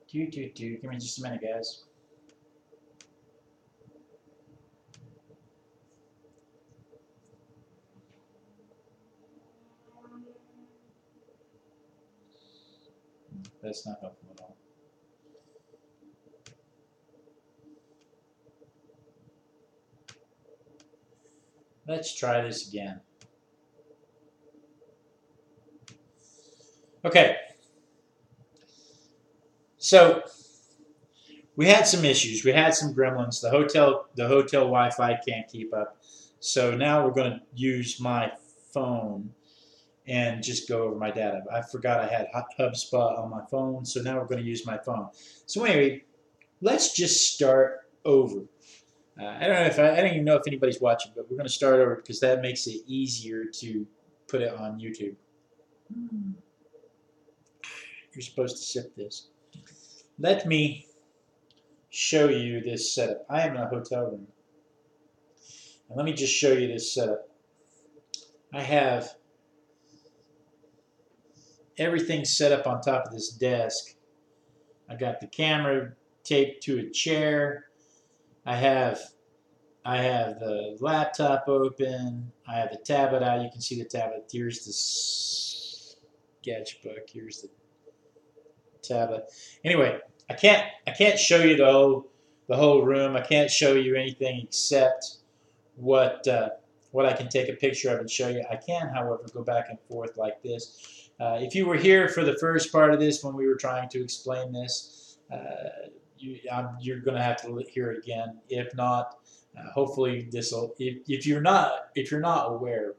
Give me just a minute, guys. That's not helpful at all. Let's try this again. Okay. So we had some issues. We had some gremlins. The hotel Wi-Fi can't keep up. So now we're going to use my phone and just go over my data. I forgot I had HubSpot on my phone, so now we're going to use my phone. So anyway, let's just start over. I don't know if I don't even know if anybody's watching, but we're going to start over because that makes it easier to put it on YouTube. You're supposed to sip this. Let me show you this setup. I am in a hotel room. And let me just show you this setup. I have everything set up on top of this desk. I got the camera taped to a chair. I have the laptop open. I have the tablet out. You can see the tablet. Here's the sketchbook. Here's the tablet. Anyway, I can't show you the whole room. I can't show you anything except what I can take a picture of and show you. I can, however, go back and forth like this. If you were here for the first part of this when we were trying to explain this, you're going to have to hear it again. If not, hopefully this will. If you're not aware,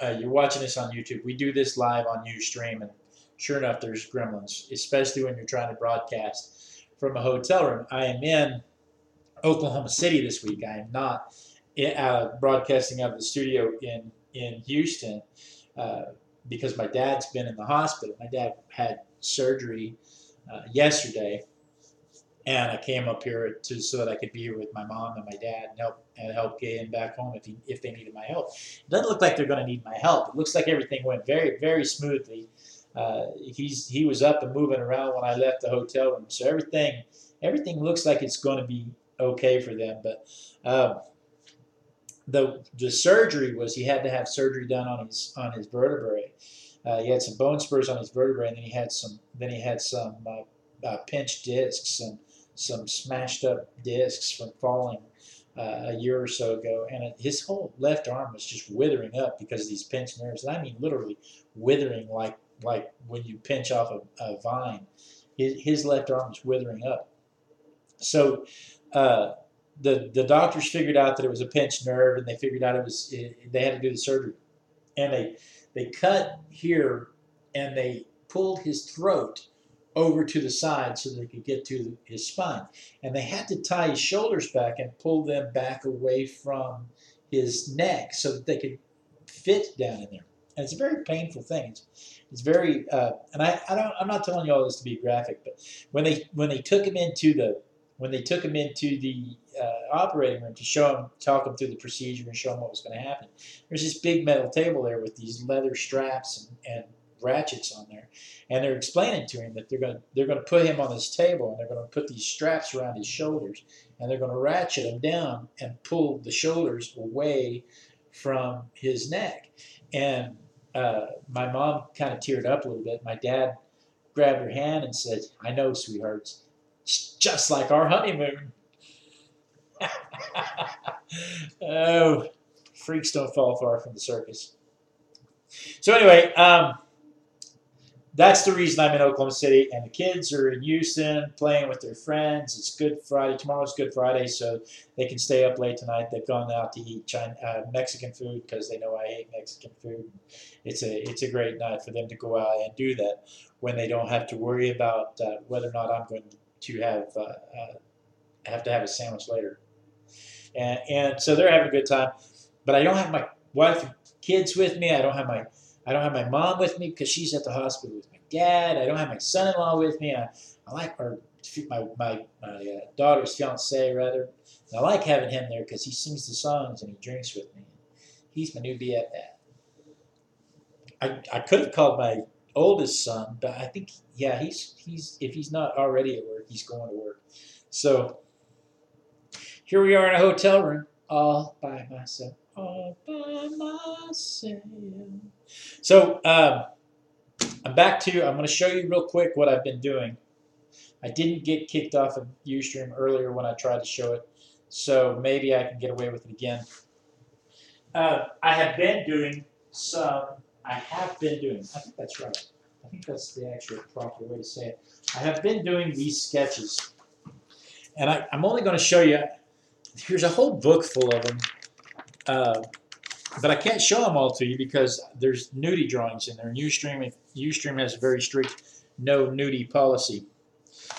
you're watching this on YouTube. We do this live on Ustream, and sure enough, there's gremlins, especially when you're trying to broadcast from a hotel room. I am in Oklahoma City this week. I am not broadcasting out of the studio in Houston because my dad's been in the hospital. My dad had surgery yesterday, and I came up here so that I could be here with my mom and my dad and help get him back home if they needed my help. It doesn't look like they're going to need my help. It looks like everything went very, very smoothly. He was up and moving around when I left the hotel room, so everything looks like it's going to be okay for them. But the surgery was he had to have surgery done on his vertebrae. He had some bone spurs on his vertebrae, and then he had some pinched discs and some smashed up discs from falling a year or so ago, and his whole left arm was just withering up because of these pinched nerves. And I mean literally withering, like when you pinch off a vine. His left arm was withering up. So the doctors figured out that it was a pinched nerve, and they figured out they had to do the surgery, and they cut here, and they pulled his throat over to the side so they could get to his spine. And they had to tie his shoulders back and pull them back away from his neck so that they could fit down in there. And it's a very painful thing. It's very, and I'm not telling you all this to be graphic, but when they took him into the operating room to talk him through the procedure and show him what was going to happen, there's this big metal table there with these leather straps and ratchets on there, and they're explaining to him that they're going to put him on this table, and they're going to put these straps around his shoulders, and they're going to ratchet him down and pull the shoulders away from his neck. And my mom kind of teared up a little bit. My dad grabbed her hand and said, "I know, sweethearts, it's just like our honeymoon." Oh, freaks don't fall far from the circus. So anyway, that's the reason I'm in Oklahoma City, and the kids are in Houston playing with their friends. It's Good Friday. Tomorrow's Good Friday, so they can stay up late tonight. They've gone out to eat Mexican food because they know I hate Mexican food. It's a great night for them to go out and do that when they don't have to worry about whether or not I'm going to have to have a sandwich later. And so they're having a good time. But I don't have my wife and kids with me. I don't have my mom with me because she's at the hospital with my dad. I don't have my son-in-law with me. I like my daughter's fiance rather. And I like having him there because he sings the songs and he drinks with me. He's my new BFF. I could have called my oldest son, but I think, yeah, he's if he's not already at work, he's going to work. So here we are in a hotel room, all by myself, all by myself. So I'm going to show you real quick what I've been doing. I didn't get kicked off of Ustream earlier when I tried to show it, so maybe I can get away with it again. I have been doing I think that's right. I think that's the actual proper way to say it. I have been doing these sketches. And I'm only going to show you, here's a whole book full of them. But I can't show them all to you because there's nudie drawings in there. And Ustream has a very strict no nudie policy.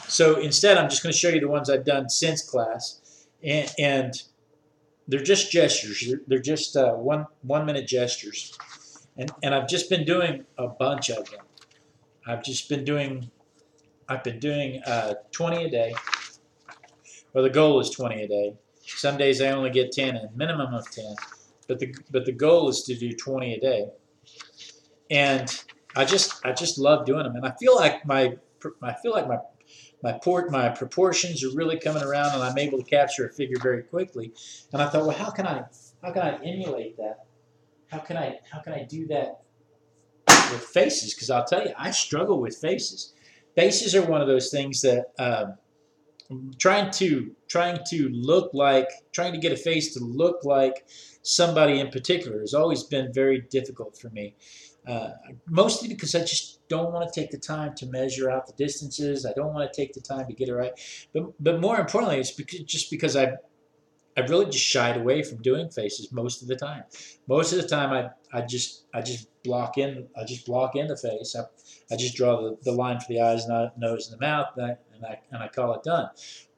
So instead, I'm just going to show you the ones I've done since class. And they're just gestures. They're just 1 minute gestures. And I've just been doing a bunch of them. I've been doing 20 a day. Well, the goal is 20 a day. Some days I only get 10, a minimum of 10. But the goal is to do 20 a day. And I just love doing them. And I feel like my proportions are really coming around, and I'm able to capture a figure very quickly. And I thought, well, how can I emulate that? How can I do that with faces? Because I'll tell you, I struggle with faces. Faces are one of those things that trying to get a face to look like somebody in particular has always been very difficult for me. Mostly because I just don't want to take the time to measure out the distances. I don't want to take the time to get it right. But more importantly, it's because I've really just shied away from doing faces most of the time. Most of the time, I just block in the face. I just draw the line for the eyes, nose, and the mouth, and I call it done.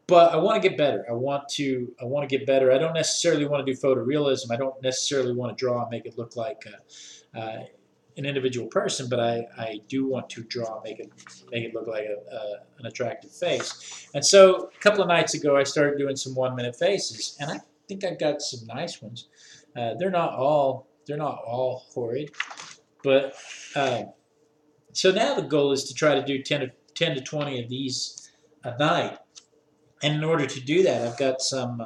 But I want to get better. I want to get better. I don't necessarily want to do photorealism. I don't necessarily want to draw and make it look like an individual person, but I do want to draw, make it look like an attractive face. And so a couple of nights ago, I started doing some 1 minute faces, and I think I've got some nice ones. They're not all horrid, but so now the goal is to try to do 10 to 20 of these a night. And in order to do that, I've got some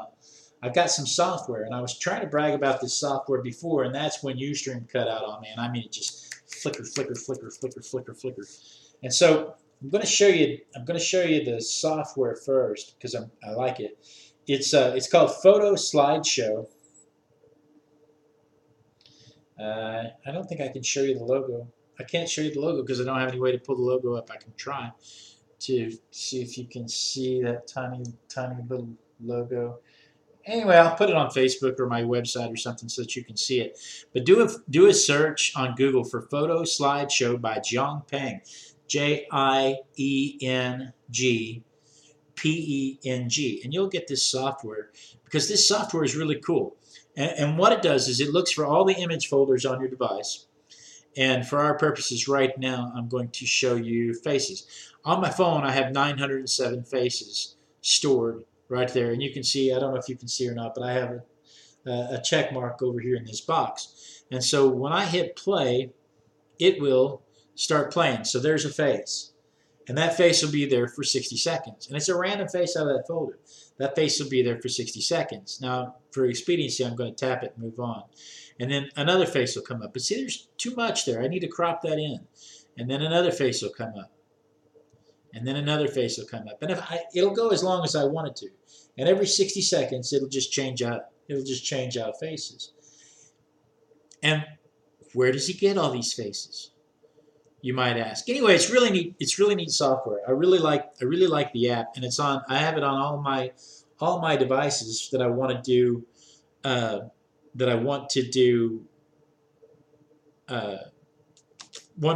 software, and I was trying to brag about this software before, and that's when Ustream cut out on me. And I mean, it just flicker. And so I'm going to show you the software first because I like it. It's called Photo Slideshow. I don't think I can show you the logo. I can't show you the logo because I don't have any way to pull the logo up. I can try to see if you can see that tiny little logo. Anyway, I'll put it on Facebook or my website or something so that you can see it. But do a search on Google for Photo Slideshow by Jiang Peng, JIENG-PENG, and you'll get this software because this software is really cool. And what it does is it looks for all the image folders on your device. And for our purposes right now, I'm going to show you faces. On my phone, I have 907 faces stored right there. And you can see, I don't know if you can see or not, but I have a check mark over here in this box. And so when I hit play, it will start playing. So there's a face. And that face will be there for 60 seconds. And it's a random face out of that folder. That face will be there for 60 seconds. Now, for expediency, I'm going to tap it and move on. And then another face will come up. But see, there's too much there. I need to crop that in. And then another face will come up. And then another face will come up. And it'll go as long as I want it to. And every 60 seconds, it'll just change out faces. And where does he get all these faces? You might ask. Anyway, it's really neat. It's really neat software. I really like the app, and I have it on all my devices that I want to do 1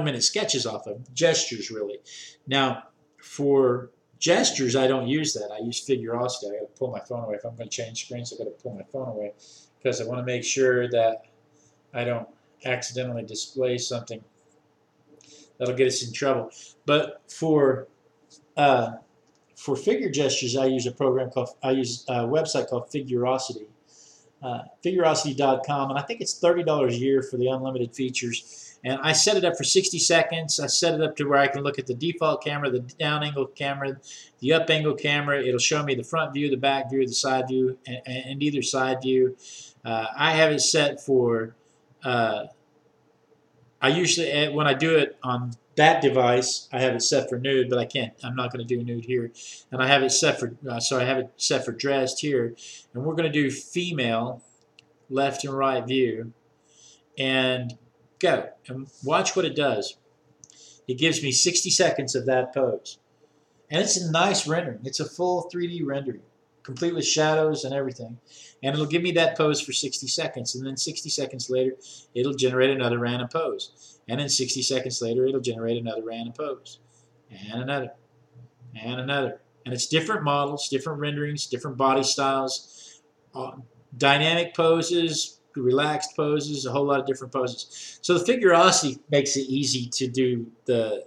minute sketches off of, gestures really. Now, for gestures, I don't use that. I use Figurosity. I got to pull my phone away. If I'm going to change screens, I got to pull my phone away because I want to make sure that I don't accidentally display something that'll get us in trouble. But for figure gestures, I use a website called Figurosity. Figurosity.com, and I think it's $30 a year for the unlimited features. And I set it up for 60 seconds. I set it up to where I can look at the default camera, the down angle camera, the up angle camera. It'll show me the front view, the back view, the side view, and either side view. I have it set for, I usually, when I do it on that device, I have it set for nude, but I'm not going to do nude here. And I have it set for, so I have it set for dressed here. And we're going to do female, left and right view, and go. And watch what it does. It gives me 60 seconds of that pose. And it's a nice rendering. It's a full 3D rendering, complete with shadows and everything. And it'll give me that pose for 60 seconds. And then 60 seconds later, it'll generate another random pose. And then 60 seconds later, it'll generate another random pose. And another. And another. And it's different models, different renderings, different body styles, dynamic poses, relaxed poses, a whole lot of different poses. So the Figurosity makes it easy to do the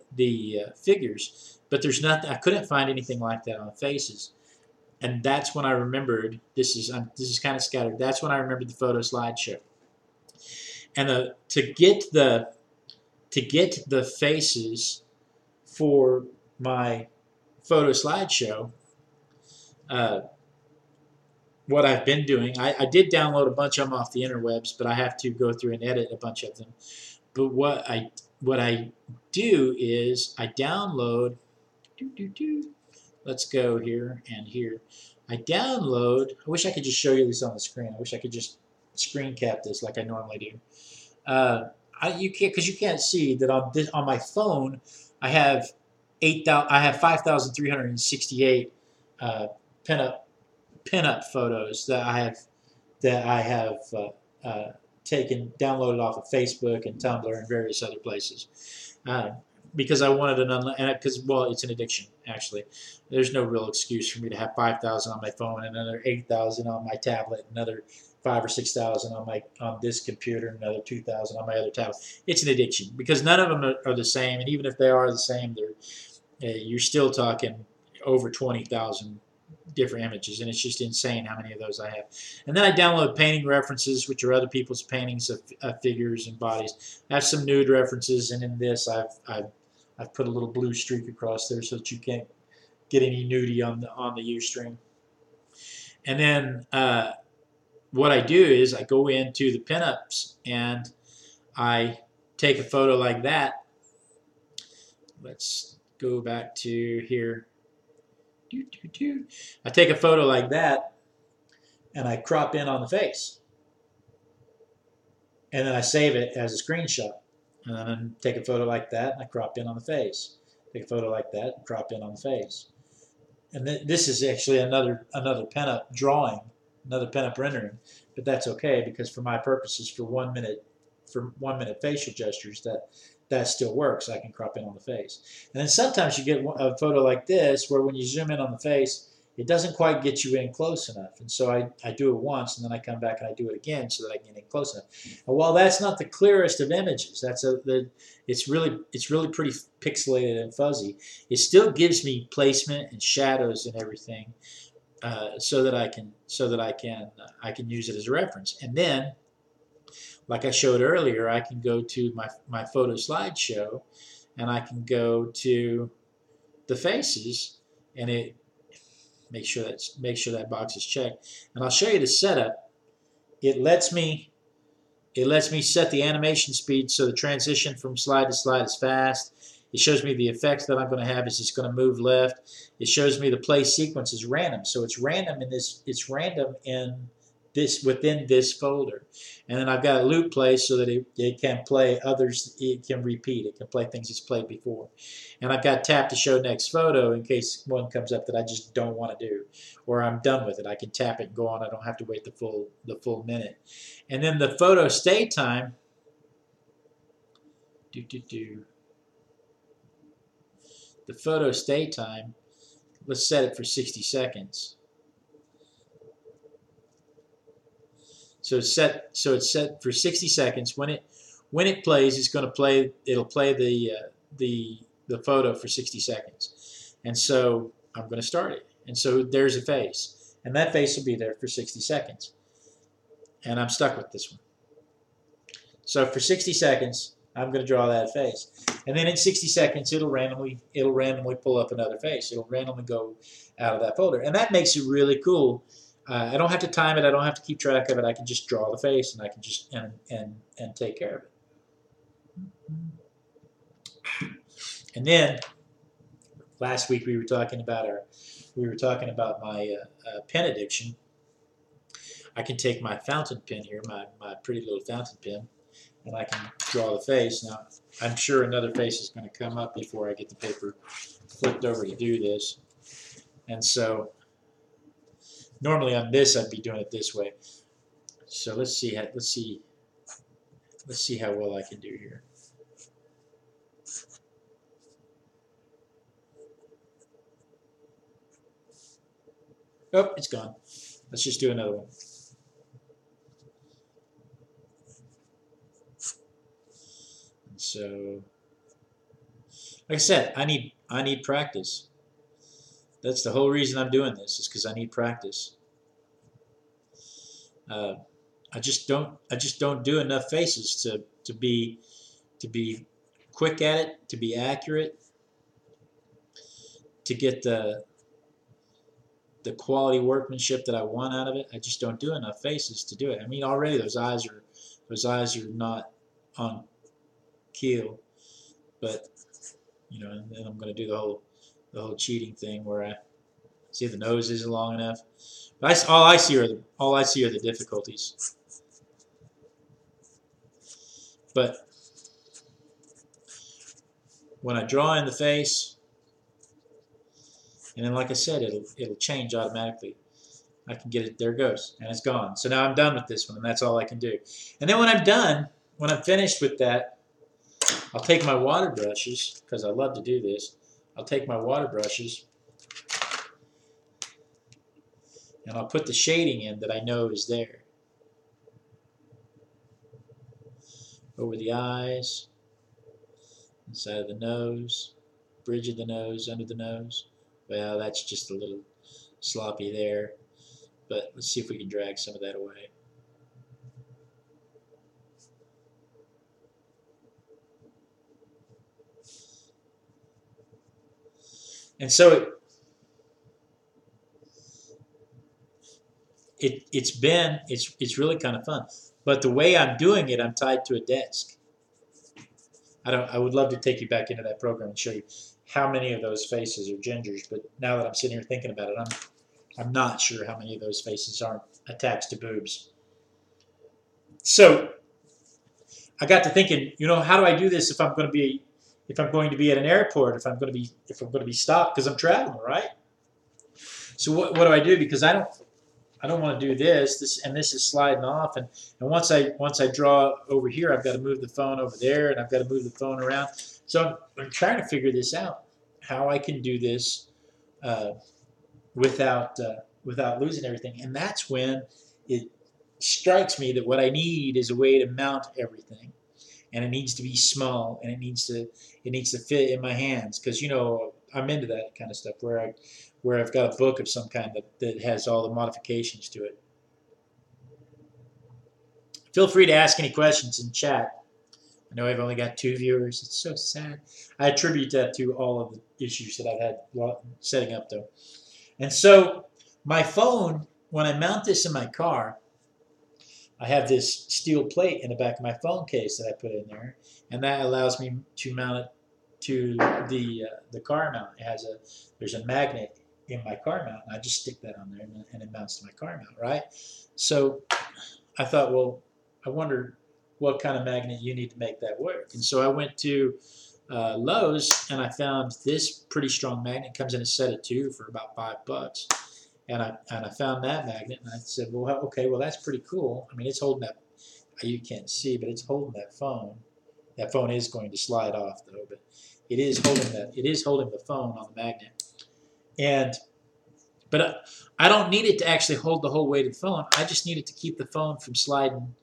figures, but there's nothing. I couldn't find anything like that on faces. And that's when I remembered, this is kind of scattered, that's when I remembered the photo slideshow. And to get the faces for my photo slideshow, what I've been doing, I did download a bunch of them off the interwebs, but I have to go through and edit a bunch of them. But what I do is I download, let's go here and here. I download, I wish I could just show you this on the screen. I wish I could just screen cap this like I normally do. You can't, because you can't see that on my phone I have 5,368 pinup photos that I have taken, downloaded off of Facebook and Tumblr and various other places. Because I wanted because, well, it's an addiction, actually. There's no real excuse for me to have 5,000 on my phone, and another 8,000 on my tablet, another 5,000 or 6,000 on this computer, and another 2,000 on my other tablet. It's an addiction because none of them are the same, and even if they are the same, you're still talking over 20,000 different images, and it's just insane how many of those I have. And then I download painting references, which are other people's paintings of figures and bodies. I have some nude references, and in this I've put a little blue streak across there so that you can't get any nudity on the Ustream. And then what I do is I go into the pinups and I take a photo like that. Let's go back to here. I take a photo like that and I crop in on the face. And then I save it as a screenshot. And then take a photo like that and I crop in on the face. Take a photo like that and crop in on the face. And this is actually another pinup drawing, another pinup rendering, but that's okay because for my purposes, for 1 minute facial gestures, that still works. I can crop in on the face. And then sometimes you get a photo like this where when you zoom in on the face, it doesn't quite get you in close enough. And so I do it once, and then I come back and I do it again so that I can get in close enough. And while that's not the clearest of images, it's really pretty pixelated and fuzzy, it still gives me placement and shadows and everything, so that I can use it as a reference. And then, like I showed earlier, I can go to my photo slideshow, and I can go to the faces, and make sure that box is checked. And I'll show you the setup. It lets me set the animation speed so the transition from slide to slide is fast. It shows me the effects that I'm going to have is it's going to move left. It shows me the play sequence is random, so it's random in this. It's random within this folder. And then I've got a loop play so that it can play others. It can repeat. It can play things it's played before. And I've got tap to show next photo in case one comes up that I just don't want to do, or I'm done with it. I can tap it and go on. I don't have to wait the full minute. And then the photo stay time. The photo stay time. Let's set it for 60 seconds. So it's set for 60 seconds. When it plays, it's going to play. It'll play the photo for 60 seconds. And so I'm going to start it. And so there's a face, and that face will be there for 60 seconds. And I'm stuck with this one. So for 60 seconds, I'm going to draw that face. And then in 60 seconds, it'll randomly pull up another face. It'll randomly go out of that folder. And that makes it really cool. I don't have to time it. I don't have to keep track of it. I can just draw the face, and I can just and take care of it. And then last week we were talking about my pen addiction. I can take my fountain pen here, my pretty little fountain pen, and I can draw the face. Now, I'm sure another face is going to come up before I get the paper flipped over to do this. And so normally on this, I'd be doing it this way. So let's see how well I can do here. Oh, it's gone. Let's just do another one. And so, like I said, I need practice. That's the whole reason I'm doing this, is because I need practice. I just don't do enough faces to be quick at it, to be accurate, to get the quality workmanship that I want out of it. I just don't do enough faces to do it. I mean, already those eyes are not on keel, but you know, and then I'm going to do the whole cheating thing where I see the nose isn't long enough. But all I see are the difficulties. But when I draw in the face, and then like I said, it'll change automatically. I can get it. There it goes, and it's gone. So now I'm done with this one, and that's all I can do. And then when I'm finished with that, I'll take my water brushes, because I love to do this. I'll take my water brushes, and I'll put the shading in that I know is there. Over the eyes, inside of the nose, bridge of the nose, under the nose. Well, that's just a little sloppy there, but let's see if we can drag some of that away. And so it's really kind of fun. But the way I'm doing it, I'm tied to a desk. I would love to take you back into that program and show you how many of those faces are gingers, but now that I'm sitting here thinking about it, I'm not sure how many of those faces aren't attached to boobs. So I got to thinking, you know, how do I do this if I'm going to be at an airport, if I'm going to be stopped because I'm traveling, right? So what do I do? Because I don't want to do this is sliding off, and once I draw over here, I've got to move the phone over there, and I've got to move the phone around. So I'm trying to figure this out, how I can do this without losing everything. And that's when it strikes me that what I need is a way to mount everything, and it needs to be small, and it needs to fit in my hands, because you know I'm into that kind of stuff where I've got a book of some kind that has all the modifications to it. Feel free to ask any questions in chat. I know I've only got 2 viewers. It's so sad. I attribute that to all of the issues that I've had setting up, though. And so my phone, when I mount this in my car, I have this steel plate in the back of my phone case that I put in there, and that allows me to mount it to the car mount. There's a magnet in my car mount, and I just stick that on there, and it mounts to my car mount, right? So I thought, well, I wonder what kind of magnet you need to make that work. And so I went to Lowe's, and I found this pretty strong magnet. It comes in a set of 2 for about $5. And I found that magnet, and I said, well, okay, well, that's pretty cool. I mean, it's holding that. You can't see, but it's holding that phone. That phone is going to slide off, though, but it is holding that. It is holding the phone on the magnet. But I don't need it to actually hold the whole weight of the phone. I just need it to keep the phone from sliding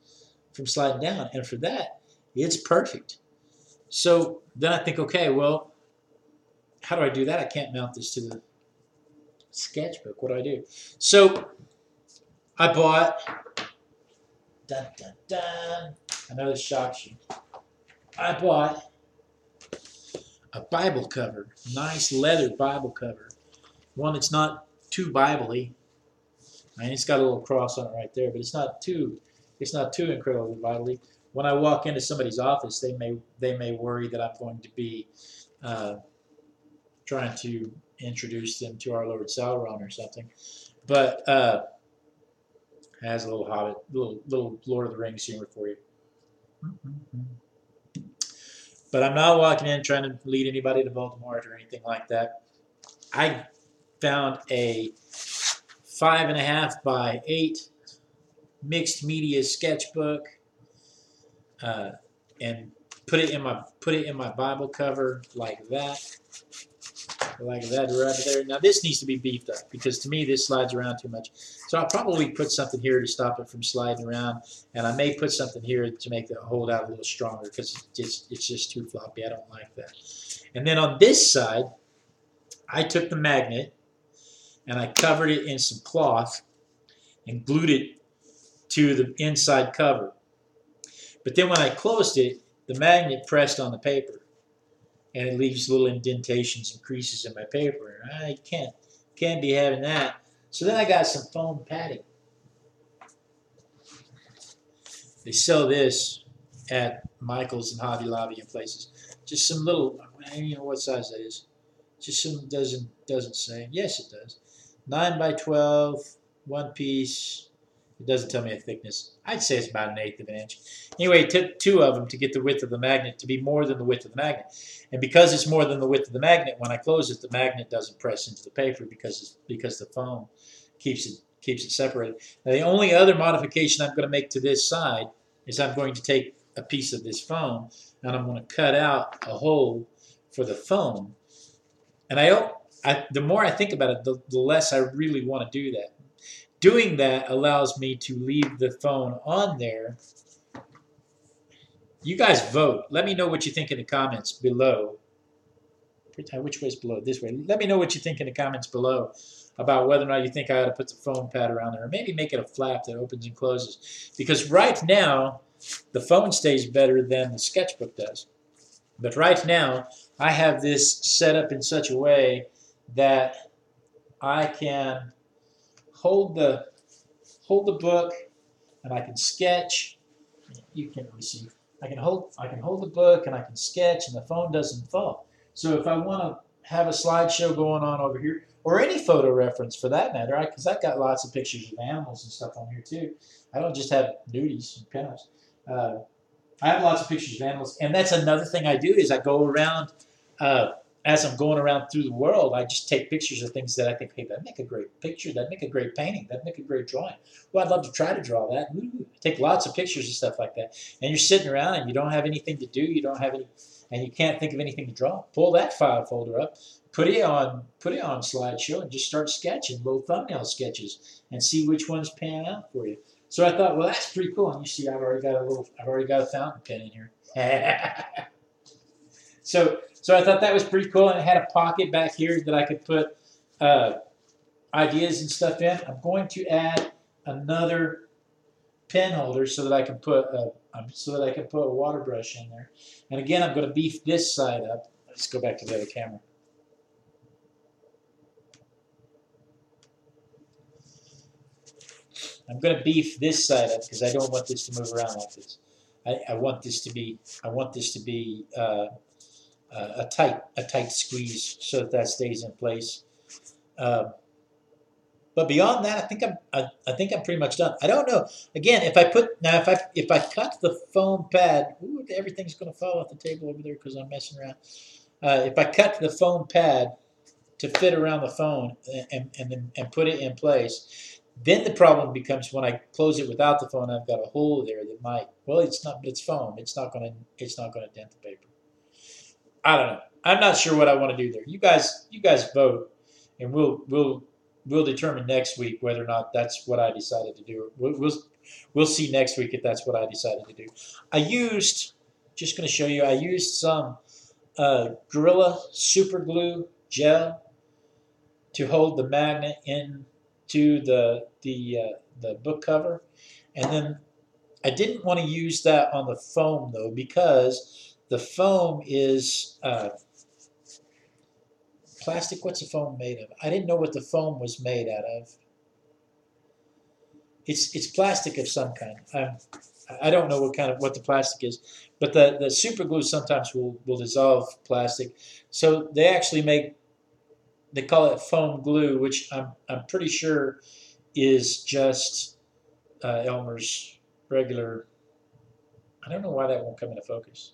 down. And for that, it's perfect. So then I think, okay, well, how do I do that? I can't mount this to the sketchbook. What do I do? So I bought, dun, dun, dun. I know this shocks you. I bought a Bible cover, nice leather Bible cover, one that's not too Bible-y. I mean, it's got a little cross on it right there, but it's not too incredibly Bible-y. When I walk into somebody's office, they may worry that I'm going to be uh, trying to introduce them to our Lord Sauron or something. But has a little Hobbit, little Lord of the Rings humor for you. But I'm not walking in trying to lead anybody to Voldemort or anything like that. I found a 5.5 by 8 mixed media sketchbook and put it in my Bible cover like that right there. Now this needs to be beefed up because to me this slides around too much. So I'll probably put something here to stop it from sliding around, and I may put something here to make it hold out a little stronger because it's just too floppy. I don't like that. And then on this side, I took the magnet and I covered it in some cloth and glued it to the inside cover. But then when I closed it, the magnet pressed on the paper, and it leaves little indentations and creases in my paper. And I can't be having that. So then I got some foam padding. They sell this at Michael's and Hobby Lobby and places. Just some little, I don't even know what size that is. Just some doesn't say. Yes, it does. 9 by 12, one piece. It doesn't tell me a thickness. I'd say it's about 1/8 of an inch. Anyway, it took 2 of them to get the width of the magnet to be more than the width of the magnet. And because it's more than the width of the magnet, when I close it, the magnet doesn't press into the paper because the foam keeps it separated. Now, the only other modification I'm going to make to this side is I'm going to take a piece of this foam and I'm going to cut out a hole for the foam. And the more I think about it, the less I really want to do that. Doing that allows me to leave the phone on there. You guys vote. Let me know what you think in the comments below. Which way is below? This way. Let me know what you think in the comments below about whether or not you think I ought to put the foam pad around there, or maybe make it a flap that opens and closes. Because right now, the phone stays better than the sketchbook does. But right now, I have this set up in such a way that I can hold the book and I can sketch. You can't really see. I can hold the book and I can sketch, and the phone doesn't fall. So if I want to have a slideshow going on over here, or any photo reference for that matter, because I've got lots of pictures of animals and stuff on here too. I don't just have nudies and pinups. I have lots of pictures of animals, and that's another thing I do is I go around as I'm going around through the world. I just take pictures of things that I think, hey, that'd make a great picture, that'd make a great painting, that'd make a great drawing. Well, I'd love to try to draw that. Take lots of pictures and stuff like that. And you're sitting around and you don't have anything to do, and you can't think of anything to draw. Pull that file folder up, put it on slideshow, and just start sketching little thumbnail sketches and see which ones pan out for you. So I thought, well, that's pretty cool. And you see, I've already got a fountain pen in here. So I thought that was pretty cool, and it had a pocket back here that I could put ideas and stuff in. I'm going to add another pen holder so that I can put a water brush in there. And again, I'm going to beef this side up. Let's go back to the other camera. I'm going to beef this side up because I don't want this to move around like this. I want this to be a tight squeeze so that stays in place. But beyond that, I think I'm pretty much done. I don't know. Again, if I cut the foam pad, everything's going to fall off the table over there because I'm messing around. If I cut the foam pad to fit around the phone and put it in place, then the problem becomes when I close it without the phone. I've got a hole there that might. Well, it's not. But it's foam. It's not going to dent the paper. I don't know. I'm not sure what I want to do there. You guys vote, and we'll determine next week whether or not that's what I decided to do. We'll see next week if that's what I decided to do. Just going to show you. I used some Gorilla Super Glue gel to hold the magnet into the book cover, and then I didn't want to use that on the foam though because the foam is plastic. What's the foam made of? I didn't know what the foam was made out of. It's plastic of some kind. I don't know what the plastic is, but the super glue sometimes will dissolve plastic. So they actually they call it foam glue, which I'm pretty sure is just Elmer's regular. I don't know why that won't come into focus.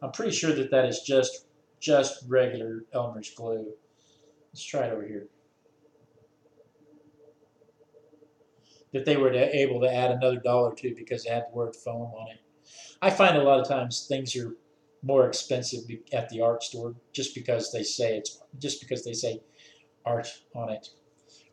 I'm pretty sure that is just regular Elmer's glue. Let's try it over here. That they were able to add another dollar to because it had the word foam on it. I find a lot of times things are more expensive at the art store just because they say art on it.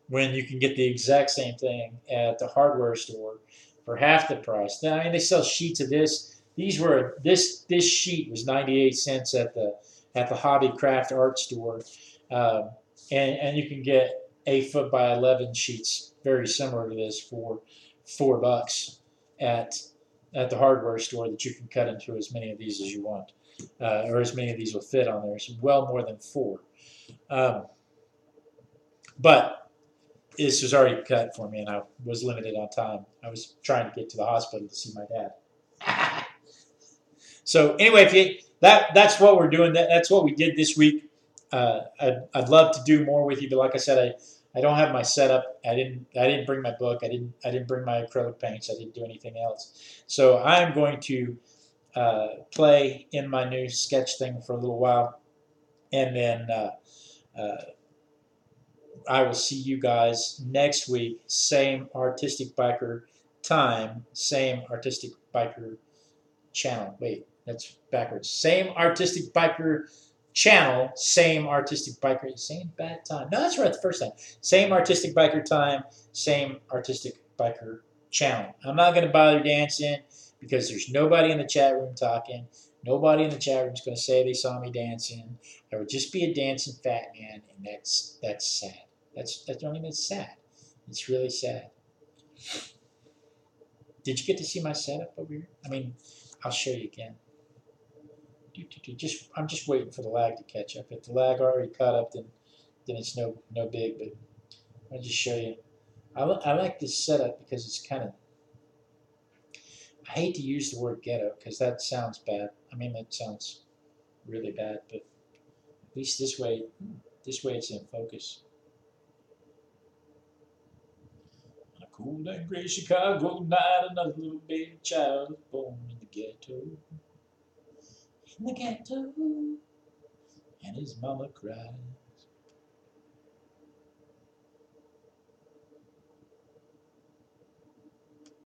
When you can get the exact same thing at the hardware store for half the price. Now, I mean, they sell sheets of this. This sheet was 98 cents at the Hobby Craft Art store, um, and you can get 8 foot by 11 sheets very similar to this for $4 at at the hardware store that you can cut into as many of these as you want, or as many of these will fit on there. It's well more than four. Um, but this was already cut for me, and I was limited on time. I was trying to get to the hospital to see my dad. So anyway, that's what we're doing. That's what we did this week. I'd love to do more with you, but like I said, I don't have my setup. I didn't bring my book. I didn't bring my acrylic paints. I didn't do anything else. So I'm going to play in my new sketch thing for a little while, and then uh, I will see you guys next week. Same Artistic Biker time, same Artistic Biker channel. Wait, that's backwards. Same Artistic Biker channel, same Artistic Biker, same bad time. No, that's right, the first time. Same Artistic Biker time, same Artistic Biker channel. I'm not going to bother dancing because there's nobody in the chat room talking. Nobody in the chat room is going to say they saw me dancing. I would just be a dancing fat man, and that's sad. That's not even sad. It's really sad. Did you get to see my setup over here? I mean, I'll show you again. I'm just waiting for the lag to catch up. If the lag already caught up, then it's no big. But I'll just show you. I like this setup because it's kind of. I hate to use the word ghetto because that sounds bad. I mean, that sounds really bad. But at least this way it's in focus. On a cool and gray Chicago night, another little baby child was born in the ghetto. In the ghetto, and his mama cried.